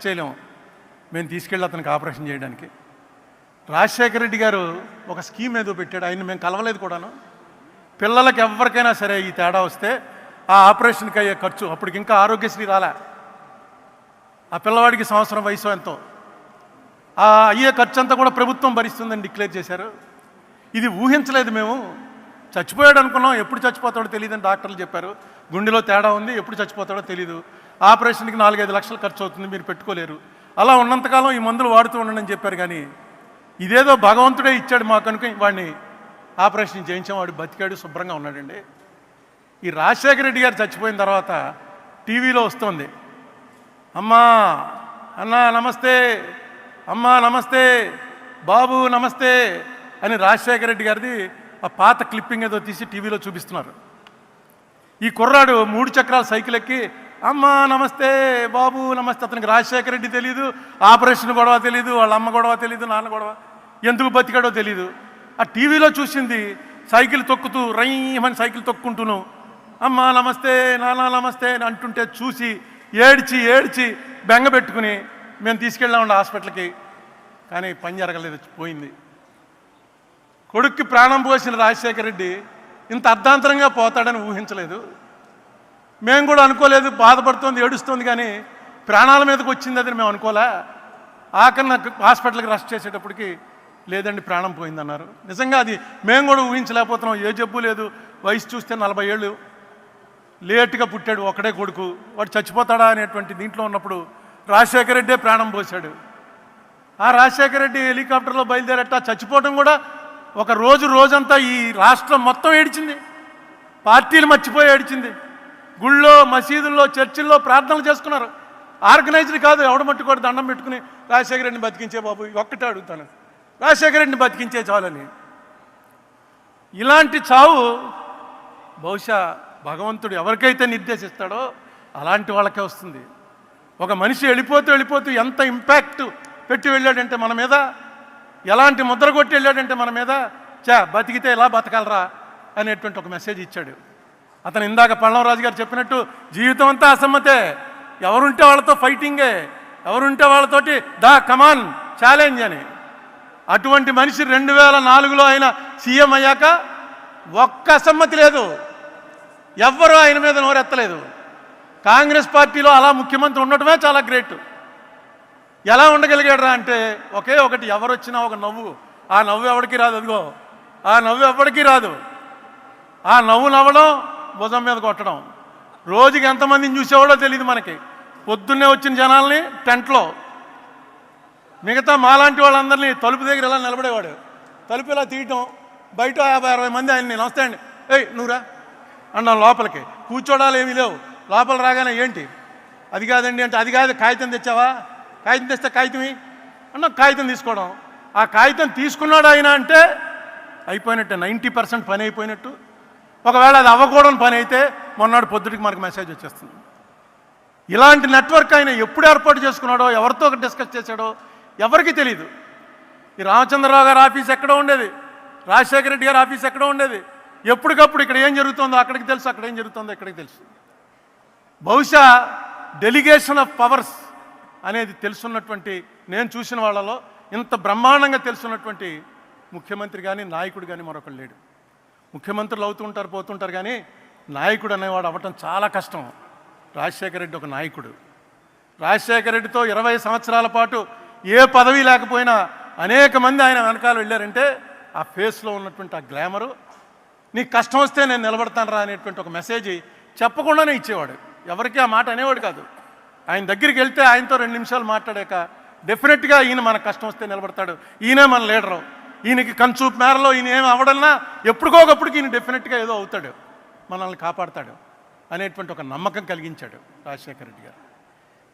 ఖర్చు చేయలేము మేము తీసుకెళ్ళి అతనికి ఆపరేషన్ చేయడానికి. రాజశేఖర రెడ్డి గారు ఒక స్కీమ్ ఏదో పెట్టాడు, ఆయన మేము కలవలేదు కూడాను. పిల్లలకి ఎవరికైనా సరే ఈ తేడా వస్తే ఆ ఆపరేషన్కి అయ్యే ఖర్చు, అప్పటికి ఇంకా ఆరోగ్యశ్రీ రాలే, ఆ పిల్లవాడికి సంవత్సరం వయసు ఎంతో, ఆ అయ్యే ఖర్చు అంతా కూడా ప్రభుత్వం భరిస్తుందని డిక్లేర్ చేశారు. ఇది ఊహించలేదు మేము. చచ్చిపోయాడు అనుకున్నాం, ఎప్పుడు చచ్చిపోతాడో తెలియదని డాక్టర్లు చెప్పారు. గుండెలో తేడా ఉంది, ఎప్పుడు చచ్చిపోతాడో తెలీదు, ఆపరేషన్కి 4-5 లక్షలు ఖర్చు అవుతుంది, మీరు పెట్టుకోలేరు, అలా ఉన్నంతకాలం ఈ మందులు వాడుతూ ఉండండి అని చెప్పారు. కానీ ఇదేదో భగవంతుడే ఇచ్చాడు మాకు అనుకుని వాడిని ఆపరేషన్ చేయించాం, వాడు బతికాడు, శుభ్రంగా ఉన్నాడండి. ఈ రాజశేఖర రెడ్డి గారు చచ్చిపోయిన తర్వాత టీవీలో వస్తుంది, అమ్మా అన్నా నమస్తే, అమ్మా నమస్తే, బాబు నమస్తే అని రాజశేఖర రెడ్డి గారిది ఆ పాత క్లిప్పింగ్ ఏదో తీసి టీవీలో చూపిస్తున్నారు. ఈ కుర్రాడు 3 చక్రాల సైకిల్ ఎక్కి అమ్మా నమస్తే, బాబు నమస్తే. అతనికి రాజశేఖర రెడ్డి తెలీదు, ఆపరేషన్ గొడవ తెలీదు, వాళ్ళ అమ్మ గొడవ తెలీదు, నాన్న గొడవ, ఎందుకు బతికాడో తెలీదు. ఆ టీవీలో చూసింది సైకిల్ తొక్కుతూ రైమని సైకిల్ తొక్కుంటూను అమ్మా నమస్తే, నాన్న నమస్తే అని అంటుంటే చూసి ఏడ్చి ఏడ్చి బెంగ పెట్టుకుని మేము తీసుకెళ్ళామండి హాస్పిటల్కి. కానీ పని జరగలేదు, పోయింది. కొడుక్కి ప్రాణం పోసిన రాజశేఖర రెడ్డి ఇంత అర్ధాంతరంగా పోతాడని ఊహించలేదు. మేము కూడా అనుకోలేదు, బాధపడుతోంది, ఏడుస్తోంది, కానీ ప్రాణాల మీదకి వచ్చింది అది మేము అనుకోలే. ఆఖరిన హాస్పిటల్కి రష్ చేసేటప్పటికి లేదండి ప్రాణం పోయిందన్నారు. నిజంగా అది మేము కూడా ఊహించలేకపోతున్నాం. ఏ జబ్బు లేదు, వయసు చూస్తే 40 ఏళ్ళు, లేటుగా పుట్టాడు, ఒకడే కొడుకు, వాడు చచ్చిపోతాడా అనేటువంటి దీంట్లో ఉన్నప్పుడు రాజశేఖర రెడ్డే ప్రాణం పోశాడు. ఆ రాజశేఖర రెడ్డి హెలికాప్టర్లో బయలుదేరట చచ్చిపోవడం కూడా ఒక రోజంతా ఈ రాష్ట్రం మొత్తం ఏడిచింది, పార్టీలు మర్చిపోయి ఏడిచింది. గుళ్ళో, మసీదుల్లో, చర్చిల్లో ప్రార్థనలు చేసుకున్నారు. ఆర్గనైజ్డ్ కాదు, ఎవడ మట్టుకోడు దండం పెట్టుకుని రాజశేఖర రెడ్డిని బతికించే బాబు, ఒక్కటే అడుగుతాను, రాజశేఖర రెడ్డిని బతికించే చాలని. ఇలాంటి చావు బహుశా భగవంతుడు ఎవరికైతే నిర్దేశిస్తాడో అలాంటి వాళ్ళకే వస్తుంది. ఒక మనిషి వెళ్ళిపోతూ ఎంత ఇంపాక్ట్ పెట్టి వెళ్ళాడంటే మన మీద, ఎలాంటి ముద్ర కొట్టి వెళ్ళాడంటే మన మీద, బతికితే ఎలా బతకాలరా అనేటువంటి ఒక మెసేజ్ ఇచ్చాడు. అతను ఇందాక పళ్ళవరాజు గారు చెప్పినట్టు జీవితం అంతా అసమ్మతే, ఎవరుంటే వాళ్ళతో ఫైటింగే, ఎవరుంటే వాళ్ళతోటి దా కమాన్ ఛాలెంజ్ అని. అటువంటి మనిషి 2004లో ఆయన సీఎం అయ్యాక ఒక్క అసమ్మతి లేదు, ఎవ్వరూ ఆయన మీద నోరెత్తలేదు. కాంగ్రెస్ పార్టీలో అలా ముఖ్యమంత్రి ఉండటమే చాలా గ్రేట్. ఎలా ఉండగలిగాడరా అంటే ఒకే ఒకటి, ఎవరు వచ్చినా ఒక నవ్వు, ఆ నవ్వు ఎవరికి రాదు, అదిగో ఆ నవ్వు ఎవరికి రాదు. ఆ నవ్వు నవ్వడం, భుజం మీద కొట్టడం. రోజుకి ఎంతమందిని చూసేవాడో తెలియదు మనకి. పొద్దున్నే వచ్చిన జనాల్ని టెంట్లో, మిగతా మాలాంటి వాళ్ళందరినీ తలుపు దగ్గర ఇలా నిలబడేవాడు, తలుపు ఇలా తీయటం, బయట 50-60 మంది ఆయన్ని నమస్తే అండి, ఏయ్ నువ్వురా అన్నాం లోపలికి. కూర్చోడాలు ఏమీ లేవు. లోపల రాగానే ఏంటి అది కాదండి అంటే, అది కాదు, కాగితం తెచ్చావా, కాగితం తెస్తే కాగితమి అన్న, కాగితం తీసుకోవడం. ఆ కాగితం తీసుకున్నాడు ఆయన అంటే అయిపోయినట్టే, 90% పని అయిపోయినట్టు. ఒకవేళ అది అవ్వకూడని పని అయితే మొన్నటి పొద్దుటికి మనకు మెసేజ్ వచ్చేస్తుంది. ఇలాంటి నెట్వర్క్ ఆయన ఎప్పుడు ఏర్పాటు చేసుకున్నాడో, ఎవరితో డిస్కస్ చేశాడో ఎవరికి తెలియదు. ఈ రామచంద్రరావు గారి ఆఫీస్ ఎక్కడో ఉండేది, రాజశేఖర రెడ్డి గారి ఆఫీస్ ఎక్కడో ఉండేది. ఎప్పటికప్పుడు ఇక్కడ ఏం జరుగుతుందో అక్కడికి తెలుసు, అక్కడ ఏం జరుగుతుందో ఇక్కడికి తెలుసు. బహుశా డెలిగేషన్ ఆఫ్ పవర్స్ అనేది తెలుసున్నటువంటి, నేను చూసిన వాళ్ళలో ఇంత బ్రహ్మాండంగా తెలుసున్నటువంటి ముఖ్యమంత్రి కానీ నాయకుడు కానీ మరొకరు లేడు. ముఖ్యమంత్రులు అవుతుంటారు పోతుంటారు, కానీ నాయకుడు అనేవాడు అవ్వటం చాలా కష్టం. రాజశేఖర రెడ్డి ఒక నాయకుడు. రాజశేఖర రెడ్డితో 20 సంవత్సరాల పాటు ఏ పదవి లేకపోయినా అనేక మంది ఆయన వెనకాల వెళ్ళారంటే ఆ ఫేస్లో ఉన్నటువంటి ఆ గ్లామరు, నీకు కష్టం వస్తే నేను నిలబడతాను రా అనేటువంటి ఒక మెసేజ్ చెప్పకుండానే ఇచ్చేవాడు. ఎవరికి ఆ మాట అనేవాడు కాదు. ఆయన దగ్గరికి వెళ్తే ఆయనతో 2 నిమిషాలు మాట్లాడాక డెఫినెట్గా ఈయన మనకు కష్టం వస్తే నిలబడతాడు, ఈయనే మన లీడరు, ఈయనకి కన్సూప్ మేరలో ఈయన ఏమి అవ్వడన్నా ఎప్పటికోకప్పటికి ఈయన డెఫినెట్గా ఏదో అవుతాడు, మనల్ని కాపాడతాడు అనేటువంటి ఒక నమ్మకం కలిగించాడు రాజశేఖర రెడ్డి గారు.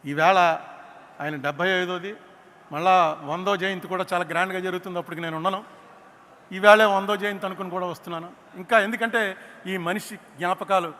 ఈవేళ ఆయన 75వది, మళ్ళా 100వ జయంతి కూడా చాలా గ్రాండ్గా జరుగుతుంది. అప్పటికి నేను ఉన్నాను. ఈవేళ 100వ జయంతి అనుకుని కూడా వస్తున్నాను ఇంకా, ఎందుకంటే ఈ మనిషి జ్ఞాపకాలు